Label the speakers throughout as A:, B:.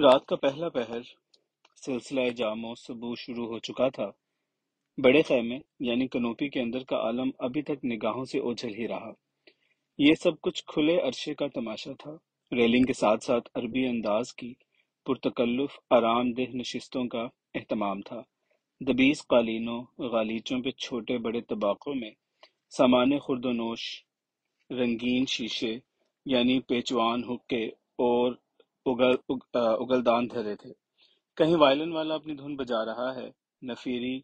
A: رات کا پہلا پہر، سلسلہ جاموں صبح شروع ہو چکا تھا۔ بڑے خیمے یعنی کنوپی کے اندر کا عالم ابھی تک نگاہوں سے اوجھل ہی رہا۔ یہ سب کچھ کھلے عرشے کا تماشا تھا۔ ریلنگ کے ساتھ ساتھ عربی انداز کی پرتکلف آرام دہ نشستوں کا اہتمام تھا۔ دبیس قالینوں، غالیچوں پہ چھوٹے بڑے طباقوں میں سامان خورد و نوش، رنگین شیشے یعنی پیچوان حقے اور اگلدان دھرے تھے۔ کہیں وائلن والا اپنی دھن بجا رہا ہے، نفیری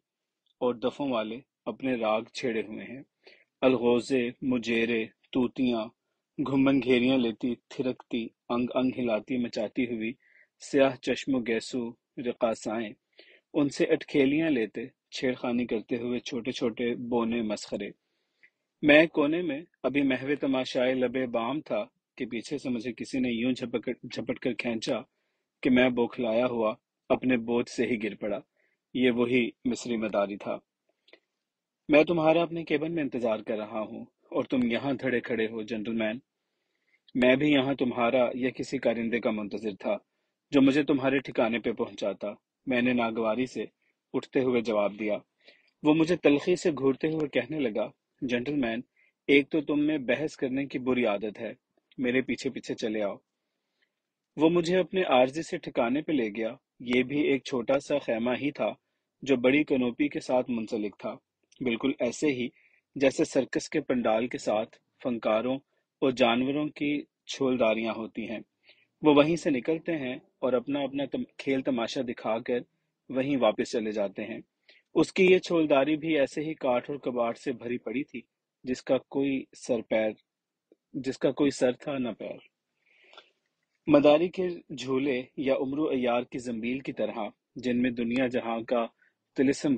A: اور دفوں والے اپنے راگ چھیڑے ہوئے ہیں۔ الغوزے، مجیرے، طوطیاں گھمن گھیریاں لیتی، تھرکتی، انگ انگ ہلاتی مچاتی ہوئی سیاہ چشم و گیسو رقاصائیں ان سے اٹکھیلیاں لیتے، چھیڑ خانی کرتے ہوئے چھوٹے چھوٹے بونے مسخرے۔ میں کونے میں ابھی محو تماشائے لبِ بام تھا کہ پیچھے سے مجھے کسی نے یوں جھپٹ کر کھینچا کہ میں بوکھلایا ہوا اپنے بوجھ سے ہی گر پڑا۔ یہ وہی مصری مداری تھا۔ میں تمہارا اپنے کیبن میں انتظار کر رہا ہوں اور تم یہاں دھڑے کھڑے ہو جنٹل مین۔ میں بھی یہاں تمہارا یا کسی کارندے کا منتظر تھا جو مجھے تمہارے ٹھکانے پہ پہنچاتا، میں نے ناگواری سے اٹھتے ہوئے جواب دیا۔ وہ مجھے تلخی سے گھورتے ہوئے کہنے لگا، جنٹل مین، ایک تو تم میں بحث کرنے کی بری عادت ہے، میرے پیچھے پیچھے چلے آؤ۔ وہ مجھے اپنے عارضی سے ٹھکانے پہ لے گیا۔ یہ بھی ایک چھوٹا سا خیمہ ہی تھا جو بڑی کنوپی کے ساتھ منسلک تھا، بالکل ایسے ہی جیسے سرکس کے پنڈال کے ساتھ فنکاروں اور جانوروں کی چھولداریاں ہوتی ہیں۔ وہ وہیں سے نکلتے ہیں اور اپنا اپنا کھیل تماشا دکھا کر وہیں واپس چلے جاتے ہیں۔ اس کی یہ چھولداری بھی ایسے ہی کاٹھ اور کباڑ سے بھری پڑی تھی جس کا کوئی سر تھا نہ پیر۔ مداری کے جھولے یا عمرو عیار کی زنبیل کی طرح جن میں دنیا جہاں کا طلسم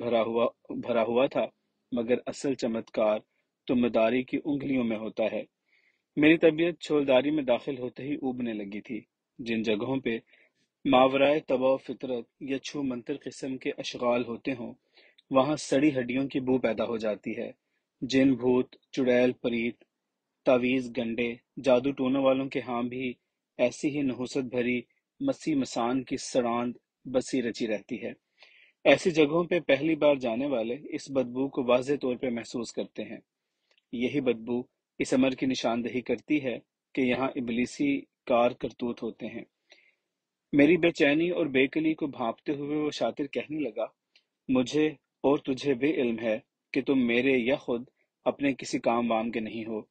A: بھرا ہوا تھا، مگر اصل چمتکار تو مداری کی انگلیوں میں ہوتا ہے۔ میری طبیعت چھولداری میں داخل ہوتے ہی اوبنے لگی تھی۔ جن جگہوں پہ ماورائے طبع و فطرت یا چھو منتر قسم کے اشغال ہوتے ہوں، وہاں سڑی ہڈیوں کی بو پیدا ہو جاتی ہے۔ جن بھوت، چڑیل پریت، تعویذ گنڈے، جادو ٹونے والوں کے ہاں بھی ایسی ہی نحوست بھری مسی مسان کی سڑاند بسی رچی رہتی ہے۔ ایسی جگہوں پہ پہلی بار جانے والے اس بدبو کو واضح طور پہ محسوس کرتے ہیں۔ یہی بدبو اس امر کی نشاندہی کرتی ہے کہ یہاں ابلیسی کار کرتوت ہوتے ہیں۔ میری بے چینی اور بے کلی کو بھانپتے ہوئے وہ شاطر کہنے لگا، مجھے اور تجھے بھی علم ہے کہ تم میرے یا خود اپنے کسی کام وام کے نہیں ہو۔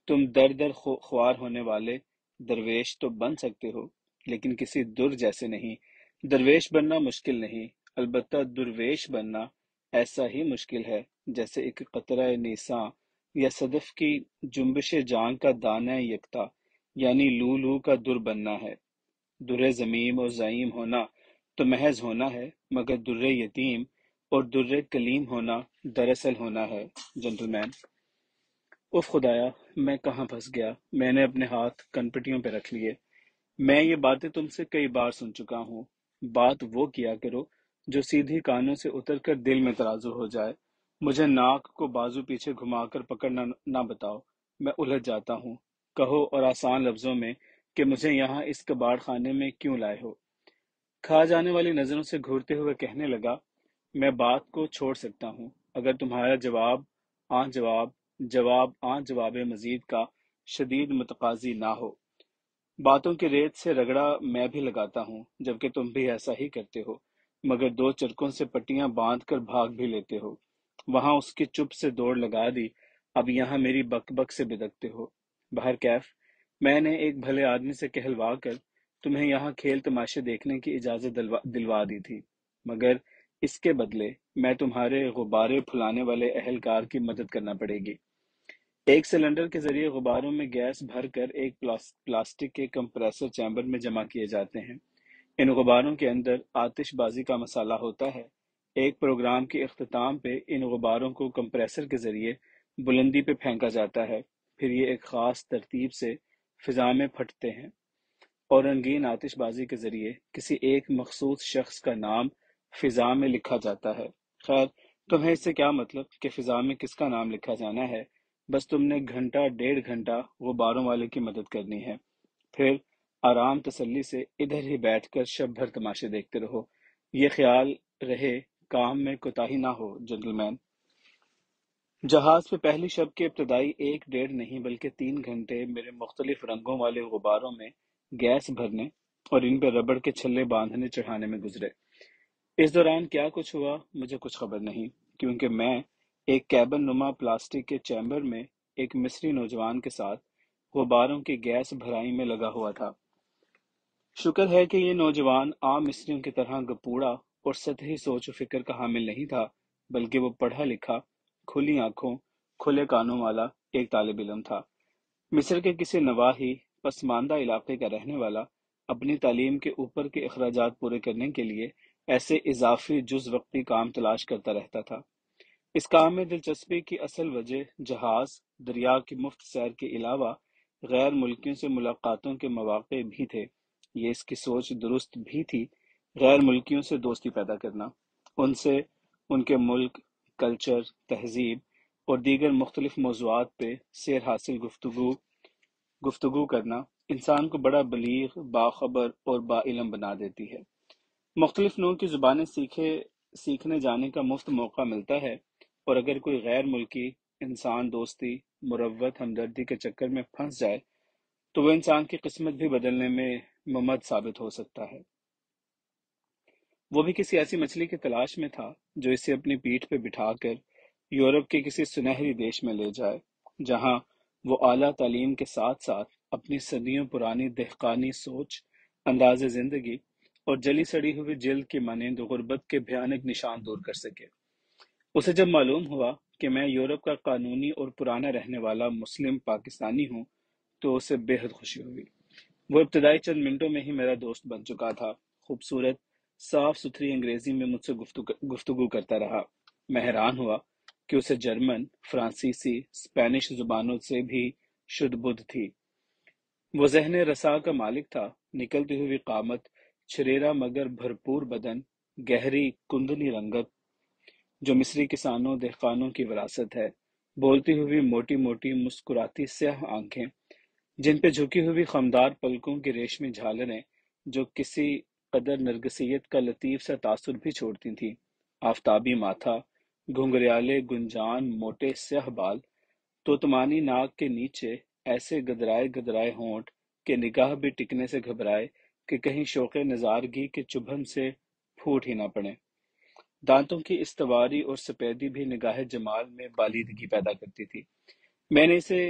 A: تم در در خوار ہونے والے درویش تو بن سکتے ہو، لیکن کسی در جیسے نہیں۔ درویش بننا مشکل نہیں، البتہ درویش بننا ایسا ہی مشکل ہے جیسے ایک قطرہ نیساں یا صدف کی جنبش جان کا دانہ یکتا یعنی لو لو کا در بننا ہے۔ در زمیم اور زعیم ہونا تو محض ہونا ہے، مگر در یتیم اور در کلیم ہونا دراصل ہونا ہے، جنٹل مین۔ اف خدایا، میں کہاں پھنس گیا۔ میں نے اپنے ہاتھ کنپٹیوں پہ رکھ لیے۔ میں یہ باتیں تم سے کئی بار سن چکا ہوں۔ بات وہ کیا کرو جو سیدھی کانوں سے اتر کر دل میں ترازو ہو جائے۔ مجھے ناک کو بازو پیچھے گھما کر پکڑنا نہ بتاؤ، میں الجھ جاتا ہوں۔ کہو اور آسان لفظوں میں کہ مجھے یہاں اس کباڑ خانے میں کیوں لائے ہو۔ کھا جانے والی نظروں سے گھورتے ہوئے کہنے لگا، میں بات کو چھوڑ سکتا ہوں اگر تمہارا جواب مزید کا شدید متقاضی نہ ہو۔ باتوں کی ریت سے رگڑا میں بھی لگاتا ہوں، جبکہ تم بھی ایسا ہی کرتے ہو، مگر دو چرکوں سے پٹیاں باندھ کر بھاگ بھی لیتے ہو۔ وہاں اس کی چپ سے دوڑ لگا دی، اب یہاں میری بک بک سے بدکتے ہو۔ بہر کیف، میں نے ایک بھلے آدمی سے کہلوا کر تمہیں یہاں کھیل تماشے دیکھنے کی اجازت دلوا دی تھی، مگر اس کے بدلے میں تمہارے غبارے پھلانے والے اہلکار کی مدد کرنا پڑے گی۔ ایک سلنڈر کے ذریعے غباروں میں گیس بھر کر ایک پلاسٹک کے کمپریسر چیمبر میں جمع کیے جاتے ہیں۔ ان غباروں کے اندر آتش بازی کا مسالہ ہوتا ہے۔ ایک پروگرام کے اختتام پہ ان غباروں کو کمپریسر کے ذریعے بلندی پہ پھینکا جاتا ہے، پھر یہ ایک خاص ترتیب سے فضا میں پھٹتے ہیں اور رنگین آتش بازی کے ذریعے کسی ایک مخصوص شخص کا نام فضا میں لکھا جاتا ہے۔ خیر، تمہیں اس سے کیا مطلب کہ فضا میں کس کا نام لکھا جانا ہے، بس تم نے گھنٹہ ڈیڑھ گھنٹہ غباروں والے کی مدد کرنی ہے، پھر آرام تسلی سے ادھر ہی بیٹھ کر شب بھر تماشے دیکھتے رہو، یہ خیال رہے کام میں کوتاہی نہ ہو جنٹل مین۔ جہاز پہ پہلی شب کے ابتدائی 1 نہیں بلکہ 3 گھنٹے میرے مختلف رنگوں والے غباروں میں گیس بھرنے اور ان پہ ربڑ کے چھلے باندھنے چڑھانے میں گزرے۔ اس دوران کیا کچھ ہوا مجھے کچھ خبر نہیں، کیونکہ میں ایک کیبن نما پلاسٹک کے چیمبر میں ایک مصری نوجوان کے ساتھ غباروں کی گیس بھرائی میں لگا ہوا تھا۔ شکر ہے کہ یہ نوجوان عام مصریوں کی طرح گپوڑا اور سطحی سوچ و فکر کا حامل نہیں تھا، بلکہ وہ پڑھا لکھا، کھلی آنکھوں، کھلے کانوں والا ایک طالب علم تھا۔ مصر کے کسی نواحی پسماندہ علاقے کا رہنے والا، اپنی تعلیم کے اوپر کے اخراجات پورے کرنے کے لیے ایسے اضافی جز وقتی کام تلاش کرتا رہتا تھا۔ اس کام میں دلچسپی کی اصل وجہ جہاز، دریا کی مفت سیر کے علاوہ غیر ملکیوں سے ملاقاتوں کے مواقع بھی تھے۔ یہ اس کی سوچ درست بھی تھی، غیر ملکیوں سے دوستی پیدا کرنا، ان سے ان کے ملک، کلچر، تہذیب اور دیگر مختلف موضوعات پہ سیر حاصل گفتگو کرنا انسان کو بڑا بلیغ، باخبر اور باعلم بنا دیتی ہے۔ مختلف نوع کی زبانیں سیکھنے جانے کا مفت موقع ملتا ہے، اور اگر کوئی غیر ملکی انسان دوستی، مروت، ہمدردی کے چکر میں پھنس جائے تو وہ انسان کی قسمت بھی بدلنے میں ممد ثابت ہو سکتا ہے۔ وہ بھی کسی ایسی مچھلی کی تلاش میں تھا جو اسے اپنی پیٹھ پہ بٹھا کر یورپ کے کسی سنہری دیش میں لے جائے، جہاں وہ اعلیٰ تعلیم کے ساتھ ساتھ اپنی صدیوں پرانی دہقانی سوچ، انداز زندگی اور جلی سڑی ہوئی جلد کی مانند غربت کے بھیانک نشان دور کر سکے۔ اسے جب معلوم ہوا کہ میں یورپ کا قانونی اور پرانا رہنے والا مسلم پاکستانی ہوں تو اسے بے حد خوشی ہوئی۔ وہ ابتدائی چند منٹوں میں ہی میرا دوست بن چکا تھا، خوبصورت، صاف ستھری انگریزی میں مجھ سے گفتگو کرتا رہا۔ میں حیران ہوا کہ اسے جرمن، فرانسیسی، اسپینش زبانوں سے بھی شدھ بدھ تھی۔ وہ ذہن رسا کا مالک تھا، نکلتی ہوئی قامت، چھریرا مگر بھرپور بدن، گہری کندنی رنگت جو مصری کسانوں دہقانوں کی وراثت ہے، بولتی ہوئی موٹی موٹی مسکراتی سیاہ آنکھیں جن پہ جھکی ہوئی خمدار پلکوں کی ریشمی جھالریں جو کسی قدر نرگسیت کا لطیف سا تاثر بھی چھوڑتی تھیں، آفتابی ماتھا، گھنگریالے گنجان موٹے سیاہ بال، توتمانی ناک کے نیچے ایسے گدرائے گدرائے ہونٹ کہ نگاہ بھی ٹکنے سے گھبرائے کہ کہیں شوق نظارگی کے چبھن سے پھوٹ ہی نہ پڑے۔ دانتوں کی استواری اور سپیدی بھی نگاہ جمال میں بالیدگی پیدا کرتی تھی۔ میں نے اسے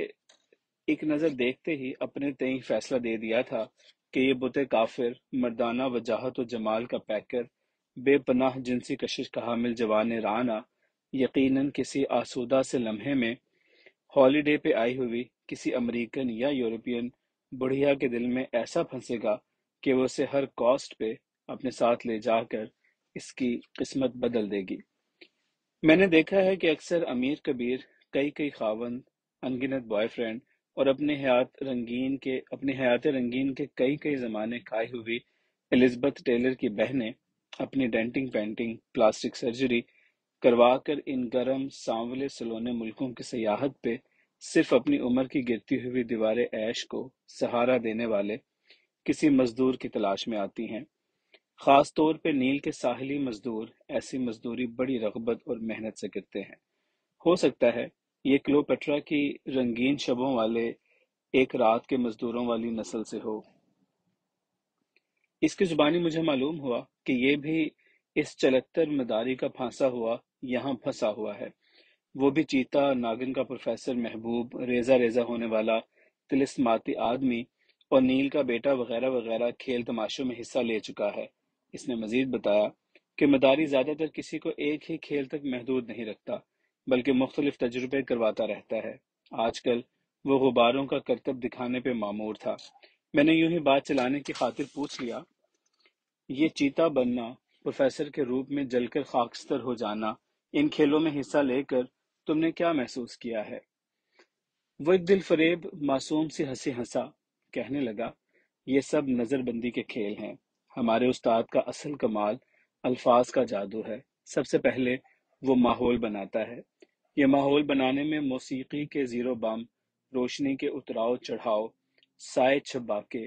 A: ایک نظر دیکھتے ہی اپنے تئیں فیصلہ دے دیا تھا کہ یہ بت کافر، مردانہ وجاہت و جمال کا پیکر، بے پناہ جنسی کشش کا حامل جوان رعنا، یقیناً کسی آسودہ سے لمحے میں ہالی ڈے پہ آئی ہوئی کسی امریکن یا یورپین بڑھیا کے دل میں ایسا پھنسے گا کہ وہ اسے ہر کاسٹ پہ اپنے ساتھ لے جا کر اس کی قسمت بدل دے گی۔ میں نے دیکھا ہے کہ اکثر امیر کبیر، کئی خاوند، انگنت بوائے فرینڈ اور اپنے حیات رنگین کے کئی زمانے کھائی ہوئی الزبتھ ٹیلر کی بہنیں اپنی ڈینٹنگ پینٹنگ، پلاسٹک سرجری کروا کر ان گرم سانولے سلونے ملکوں کی سیاحت پہ صرف اپنی عمر کی گرتی ہوئی دیوار عیش کو سہارا دینے والے کسی مزدور کی تلاش میں آتی ہیں۔ خاص طور پہ نیل کے ساحلی مزدور ایسی مزدوری بڑی رغبت اور محنت سے کرتے ہیں۔ ہو سکتا ہے یہ کلوپیٹرا کی رنگین شبوں والے ایک رات کے مزدوروں والی نسل سے ہو۔ اس کی زبانی مجھے معلوم ہوا کہ یہ بھی اس چلتر مداری کا پھانسا ہوا یہاں پھنسا ہوا ہے۔ وہ بھی چیتا، ناگن کا پروفیسر محبوب، ریزہ ریزہ ہونے والا طلسماتی آدمی اور نیل کا بیٹا وغیرہ وغیرہ کھیل تماشوں میں حصہ لے چکا ہے۔ اس نے مزید بتایا کہ مداری زیادہ تر کسی کو ایک ہی کھیل تک محدود نہیں رکھتا، بلکہ مختلف تجربے کرواتا رہتا ہے۔ آج کل وہ غباروں کا کرتب دکھانے پہ مامور تھا۔ میں نے یوں ہی بات چلانے کی خاطر پوچھ لیا، یہ چیتا بننا، پروفیسر کے روپ میں جل کر خاکستر ہو جانا، ان کھیلوں میں حصہ لے کر تم نے کیا محسوس کیا ہے؟ وہ ایک دل فریب معصوم سی ہنسی ہنسا، کہنے لگا، یہ سب نظر بندی کے کھیل ہیں۔ ہمارے استاد کا اصل کمال الفاظ کا جادو ہے۔ سب سے پہلے وہ ماحول بناتا ہے۔ یہ ماحول بنانے میں موسیقی کے زیر و بم، روشنی کے اتراؤ چڑھاؤ، سائے چھباکے،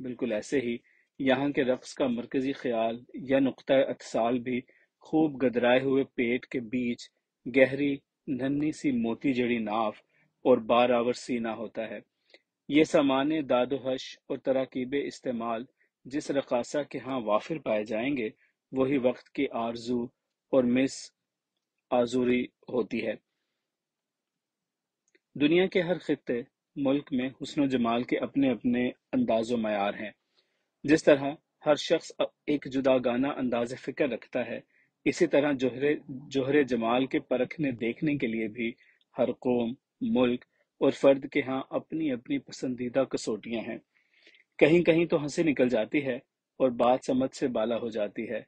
A: بالکل ایسے ہی یہاں کے رقص کا مرکزی خیال یا نقطہ اتصال بھی خوب گدرائے ہوئے پیٹ کے بیچ گہری ننھی سی موتی جڑی ناف اور بار آور سینہ ہوتا ہے۔ یہ سامان داد و حش اور تراکیب استعمال جس رقاصہ کے ہاں وافر پائے جائیں گے وہی وقت کی آرزو اور مس آزوری ہوتی ہے۔ دنیا کے ہر خطے ملک میں حسن و جمال کے اپنے اپنے انداز و معیار ہیں۔ جس طرح ہر شخص ایک جداگانہ انداز فکر رکھتا ہے، اسی طرح جوہر جمال کے پرکھنے دیکھنے کے لیے بھی ہر قوم، ملک اور فرد کے ہاں اپنی اپنی پسندیدہ کسوٹیاں ہیں۔ کہیں کہیں تو ہنسی نکل جاتی ہے اور بات سمجھ سے بالا ہو جاتی ہے۔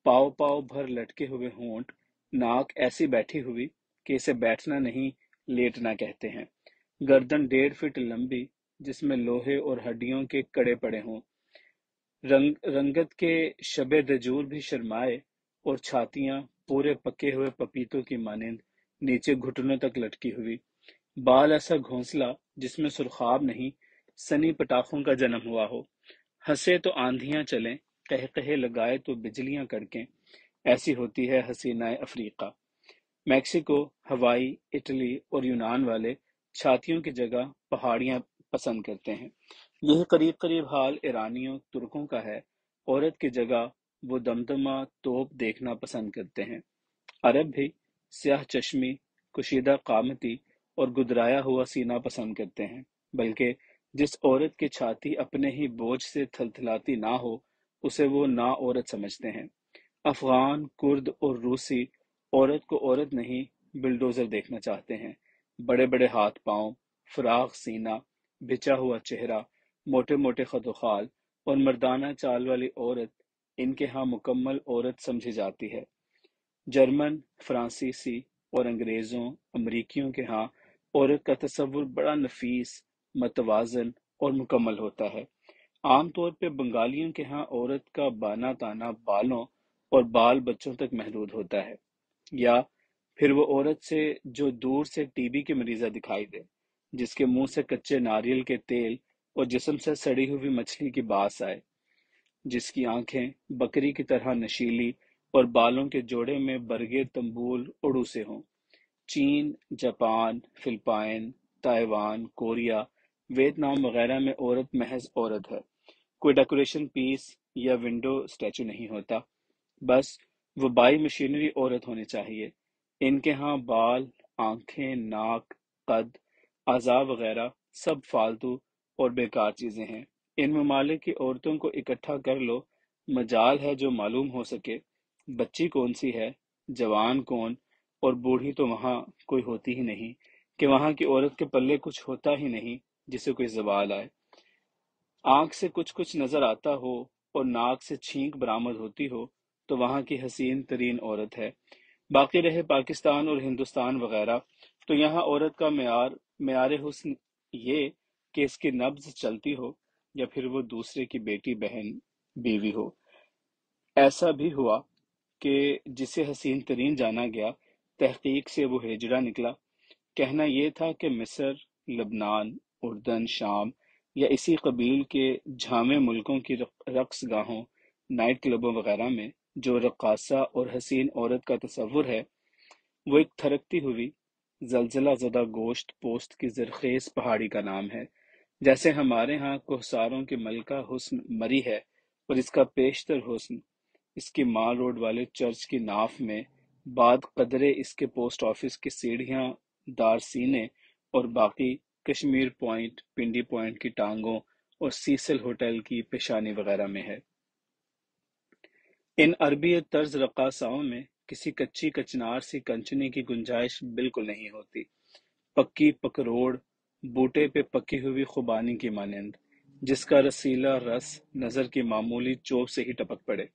A: پاؤ پاؤ بھر لٹکے ہوئے ہونٹ، ناک ایسی بیٹھی ہوئی کہ اسے بیٹھنا نہیں لیٹنا کہتے ہیں، گردن 1.5 فٹ لمبی جس میں لوہے اور ہڈیوں کے کڑے پڑے ہوں، رنگت کے شب دجور بھی شرمائے، اور چھاتیاں پورے پکے ہوئے پپیتوں کی مانند نیچے گھٹنوں تک لٹکی ہوئی، بال ایسا گھونسلا جس میں سرخاب نہیں، سنی پٹاخوں کا جنم ہوا ہو، ہنسے تو آندھیاں چلیں، قہقہے لگائے تو بجلیاں کڑکیں، ایسی ہوتی ہے حسینہ افریقہ۔ میکسیکو، ہوائی، اٹلی اور یونان والے چھاتیوں کی جگہ پہاڑیاں پسند کرتے ہیں۔ یہی قریب قریب حال ایرانیوں، ترکوں کا ہے، عورت کی جگہ وہ دمدمہ توپ دیکھنا پسند کرتے ہیں۔ عرب بھی سیاہ چشمی، کشیدہ قامتی اور گدرایا ہوا سینہ پسند کرتے ہیں، بلکہ جس عورت کی چھاتی اپنے ہی بوجھ سے تھلتھلاتی نہ ہو اسے وہ نا عورت سمجھتے ہیں۔ افغان، کرد اور روسی عورت کو عورت نہیں بلڈوزر دیکھنا چاہتے ہیں۔ بڑے بڑے ہاتھ پاؤں، فراخ سینہ، بھچا ہوا چہرہ، موٹے موٹے خد و خال اور مردانہ چال والی عورت ان کے ہاں مکمل عورت سمجھی جاتی ہے۔ جرمن، فرانسیسی اور انگریزوں، امریکیوں کے ہاں عورت کا تصور بڑا نفیس، متوازن اور مکمل ہوتا ہے۔ عام طور پہ بنگالیوں کے ہاں عورت کا بانا تانا بالوں اور بال بچوں تک محدود ہوتا ہے، یا پھر وہ عورت سے جو دور سے ٹی بی کی مریضہ دکھائی دے، جس کے منہ سے کچے ناریل کے تیل اور جسم سے سڑی ہوئی مچھلی کی باس آئے، جس کی آنکھیں بکری کی طرح نشیلی اور بالوں کے جوڑے میں برگے تنبول اڑو سے ہوں۔ چین، Japan, Philippines, Taiwan, Korea, Vietnam وغیرہ میں عورت محض عورت ہے، کوئی ڈیکوریشن پیس یا ونڈو اسٹیچو نہیں ہوتا، بس وہ بائی مشینری عورت ہونی چاہیے۔ ان کے ہاں بال، آنکھیں، ناک، قد، اعضاء وغیرہ سب فالتو اور بیکار چیزیں ہیں۔ ان ممالک کی عورتوں کو اکٹھا کر لو، مجال ہے جو معلوم ہو سکے بچی کون سی ہے، جوان کون، اور بوڑھی تو وہاں کوئی ہوتی ہی نہیں، کہ وہاں کی عورت کے پلے کچھ ہوتا ہی نہیں جسے کوئی زوال آئے۔ آنکھ سے کچھ کچھ نظر آتا ہو اور ناک سے چھینک برآمد ہوتی ہو تو وہاں کی حسین ترین عورت ہے۔ باقی رہے پاکستان اور ہندوستان وغیرہ، تو یہاں عورت کا معیار حسن یہ کہ اس کی نبض چلتی ہو یا پھر وہ دوسرے کی بیٹی، بہن، بیوی ہو۔ ایسا بھی ہوا کہ جسے حسین ترین جانا گیا، تحقیق سے وہ ہجڑا نکلا۔ کہنا یہ تھا کہ مصر، لبنان، اردن، شام یا اسی قبیل کے جھامے ملکوں کی رقص گاہوں، نائٹ کلبوں وغیرہ میں جو رقاصہ اور حسین عورت کا تصور ہے وہ ایک تھرکتی ہوئی، زلزلہ زدہ گوشت پوست کی زرخیز پہاڑی کا نام ہے۔ جیسے ہمارے ہاں کوہساروں کی ملکہ حسن مری ہے، اور اس کا پیشتر حسن اس کی مال روڈ والے چرچ کی ناف میں، بعد قدرے اس کے پوسٹ آفس کی سیڑھیاں دار سینے، اور باقی کشمیر پوائنٹ، پنڈی پوائنٹ کی ٹانگوں اور سیسل ہوٹل کی پیشانی وغیرہ میں ہے۔ ان عربی طرز رقاصاؤں میں کسی کچی کچنار سی کنچنی کی گنجائش بالکل نہیں ہوتی، پکی پکروڑ، بوٹے پہ پکی ہوئی خوبانی کی مانند، جس کا رسیلا رس نظر کی معمولی چوب سے ہی ٹپک پڑے،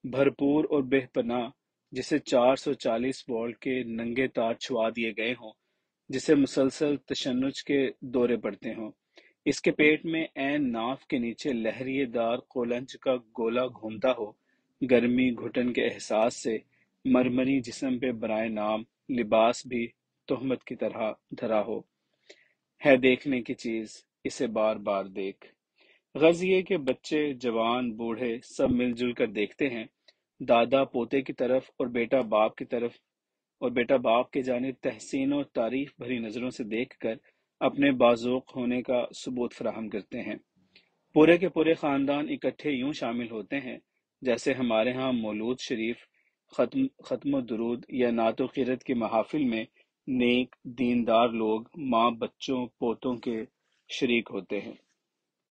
A: بھرپور اور بے پناہ، جسے 440 وولٹ کے ننگے تار چھوا دیے گئے ہوں، جسے مسلسل تشنج کے دورے پڑتے ہوں، اس کے پیٹ میں عین ناف کے نیچے لہریے دار قولنج کا گولا گھومتا ہو، گرمی گھٹن کے احساس سے مرمری جسم پہ برائے نام لباس بھی تہمت کی طرح دھرا ہو۔ ہے دیکھنے کی چیز، اسے بار بار دیکھ۔ غرض یہ کہ بچے جوان بوڑھے سب مل جل کر دیکھتے ہیں، دادا پوتے کی طرف اور بیٹا باپ کی طرف، اور بیٹا باپ کی جانب تحسین اور تعریف بھری نظروں سے دیکھ کر اپنے باذوق ہونے کا ثبوت فراہم کرتے ہیں۔ پورے کے پورے خاندان اکٹھے یوں شامل ہوتے ہیں جیسے ہمارے ہاں مولود شریف، ختم و درود یا نعت و قرت کی محافل میں نیک دیندار لوگ ماں بچوں پوتوں کے شریک ہوتے ہیں۔